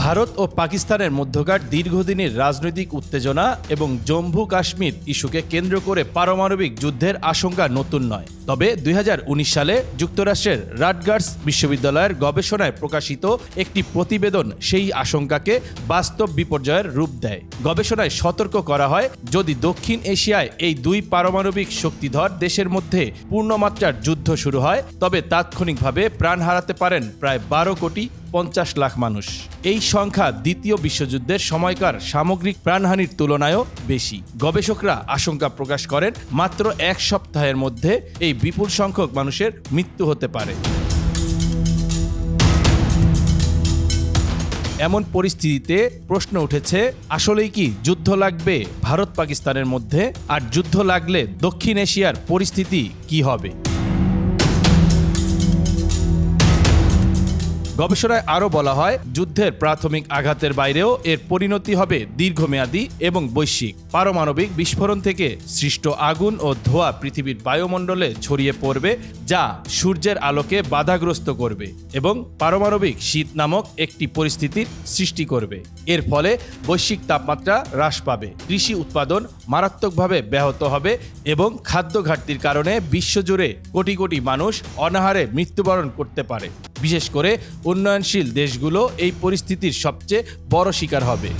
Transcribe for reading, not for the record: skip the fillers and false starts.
ভারত ও পাকিস্তানের মধ্যকার দীর্ঘদিনের রাজনৈতিক উত্তেজনা এবং জম্মু কাশ্মীর ইস্যুকে কেন্দ্র করে পারমাণবিক যুদ্ধের আশঙ্কা নতুন নয়। তবে 2019 সালে যুক্তরাষ্ট্রের রাটগার্স বিশ্ববিদ্যালয়ের গবেষণায় প্রকাশিত একটি প্রতিবেদন সেই আশঙ্কাকে বাস্তব বিপর্যয়ের রূপ দেয়। গবেষণায় সতর্ক করা হয়, যদি দক্ষিণ এশিয়ায় এই দুই পারমাণবিক শক্তিধর দেশের মধ্যে পূর্ণমাত্রার যুদ্ধ শুরু হয়, তবে তাৎক্ষণিকভাবে প্রাণ হারাতে পারেন প্রায় 12,50,00,000 মানুষ। এই সংখ্যা দ্বিতীয় বিশ্বযুদ্ধের সময়কার সামগ্রিক প্রাণহানির তুলনায়ও বেশি। গবেষকরা আশঙ্কা প্রকাশ করেন, মাত্র এক সপ্তাহের মধ্যে এই বিপুল সংখ্যক মানুষের মৃত্যু হতে পারে। এমন পরিস্থিতিতে প্রশ্ন উঠেছে, আসলেই কি যুদ্ধ লাগবে ভারত পাকিস্তানের মধ্যে? আর যুদ্ধ লাগলে দক্ষিণ এশিয়ার পরিস্থিতি কি হবে? গবেষণায় আরও বলা হয়, যুদ্ধের প্রাথমিক আঘাতের বাইরেও এর পরিণতি হবে দীর্ঘমেয়াদী এবং বৈশ্বিক। পারমাণবিক বিস্ফোরণ থেকে সৃষ্ট আগুন ও ধোঁয়া পৃথিবীর বায়ুমণ্ডলে ছড়িয়ে পড়বে, যা সূর্যের আলোকে বাধাগ্রস্ত করবে এবং পারমাণবিক শীত নামক একটি পরিস্থিতির সৃষ্টি করবে। এর ফলে বৈশ্বিক তাপমাত্রা হ্রাস পাবে, কৃষি উৎপাদন মারাত্মকভাবে ব্যাহত হবে এবং খাদ্য ঘাটতির কারণে বিশ্বজুড়ে কোটি কোটি মানুষ অনাহারে মৃত্যুবরণ করতে পারে। বিশেষ করে উন্নয়নশীল দেশগুলো এই পরিস্থিতির সবচেয়ে বড় শিকার হবে।